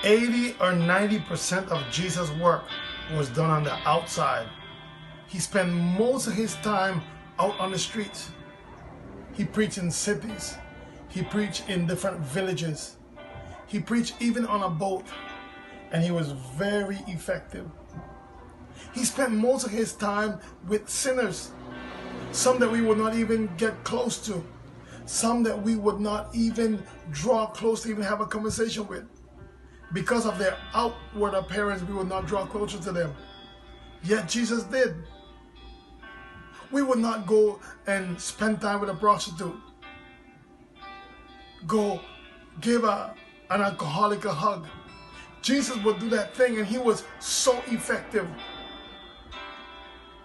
80 or 90% of Jesus' work was done on the outside. He spent most of his time out on the streets. He preached in cities. He preached in different villages. He preached even on a boat, and he was very effective. He spent most of his time with sinners, some that we would not even get close to, some that we would not even draw close to even have a conversation with. Because of their outward appearance, we would not draw closer to them. Yet Jesus did. We would not go and spend time with a prostitute. Go give an alcoholic a hug. Jesus would do that thing, and he was so effective.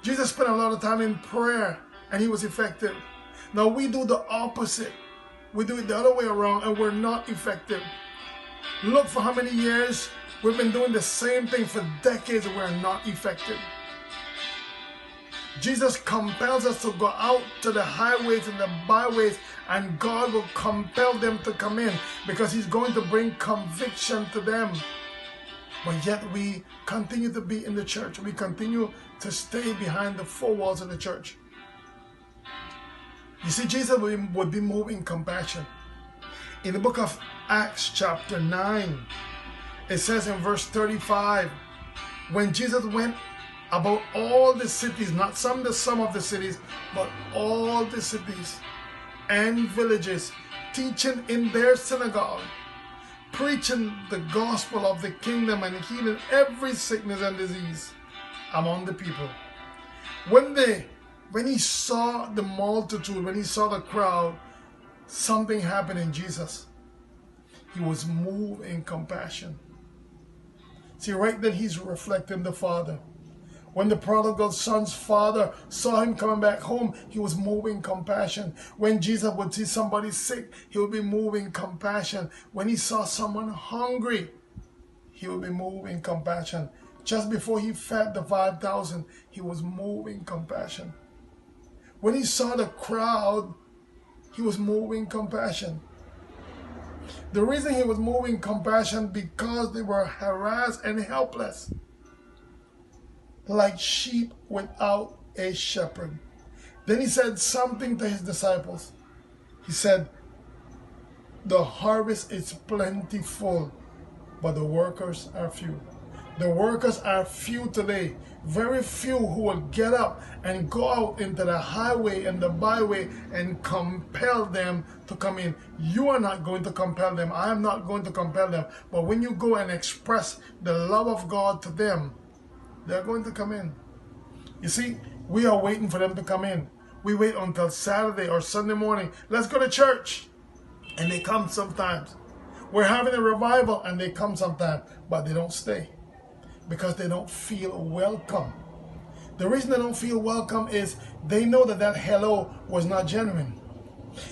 Jesus spent a lot of time in prayer, and he was effective. Now we do the opposite. We do it the other way around, and we're not effective. Look for how many years we've been doing the same thing for decades, and we're not effective. Jesus compels us to go out to the highways and the byways, and God will compel them to come in because he's going to bring conviction to them. But yet we continue to be in the church. We continue to stay behind the four walls of the church. You see, Jesus would be moved in compassion. In the book of Acts chapter 9, it says in verse 35, when Jesus went about all the cities, not some of the cities, but all the cities and villages, teaching in their synagogue, preaching the gospel of the kingdom and healing every sickness and disease among the people. When he saw the multitude, when he saw the crowd, something happened in Jesus. He was moved in compassion. See, right then he's reflecting the Father. When the prodigal son's father saw him coming back home, he was moving compassion. When Jesus would see somebody sick, he would be moving compassion. When he saw someone hungry, he would be moving compassion. Just before he fed the 5,000, he was moving compassion. When he saw the crowd, he was moving compassion. The reason he was moving compassion because they were harassed and helpless, like sheep without a shepherd. Then he said something to his disciples. He said, the harvest is plentiful, but the workers are few. The workers are few today. Very few who will get up and go out into the highway and the byway and compel them to come in. You are not going to compel them. I am not going to compel them. But when you go and express the love of God to them, they're going to come in. You see, we are waiting for them to come in. We wait until Saturday or Sunday morning. Let's go to church. And they come sometimes. We're having a revival and they come sometimes, but they don't stay because they don't feel welcome. The reason they don't feel welcome is they know that hello was not genuine.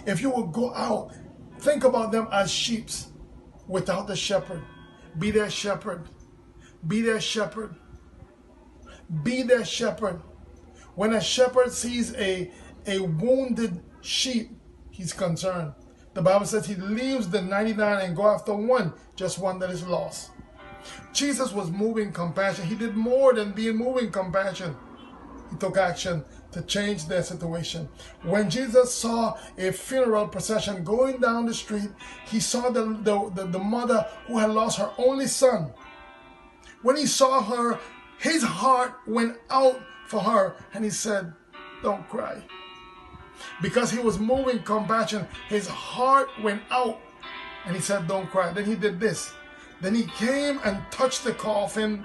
If you would go out, think about them as sheep without the shepherd. Be their shepherd. Be their shepherd. Be their shepherd. When a shepherd sees a wounded sheep, he's concerned. The Bible says he leaves the 99 and go after one, just one that is lost. Jesus was moving compassion. He did more than being moving compassion. He took action to change their situation. When Jesus saw a funeral procession going down the street, he saw the mother who had lost her only son. When he saw her, his heart went out for her and he said, don't cry. Because he was moving compassion, his heart went out and he said, don't cry. Then he did this. Then he came and touched the coffin.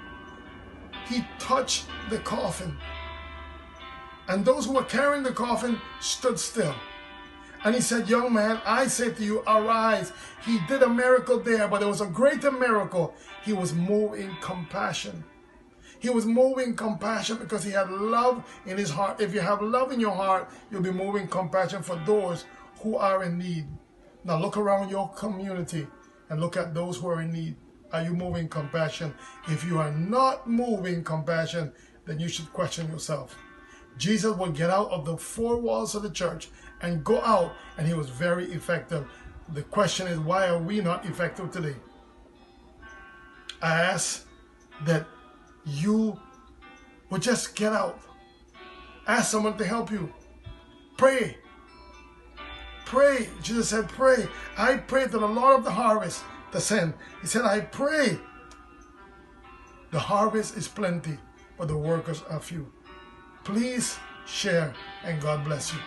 He touched the coffin. And those who were carrying the coffin stood still. And he said, young man, I say to you, arise. He did a miracle there, but there was a greater miracle. He was moved in compassion. He was moving compassion because he had love in his heart. If you have love in your heart, you'll be moving compassion for those who are in need. Now look around your community and look at those who are in need. Are you moving compassion? If you are not moving compassion, then you should question yourself. Jesus would get out of the four walls of the church and go out, and he was very effective. The question is, why are we not effective today? I ask that you would just get out. Ask someone to help you. Pray. Pray. Jesus said, pray. I pray to the Lord of the harvest to send. He said, I pray. The harvest is plenty, but the workers are few. Please share, and God bless you.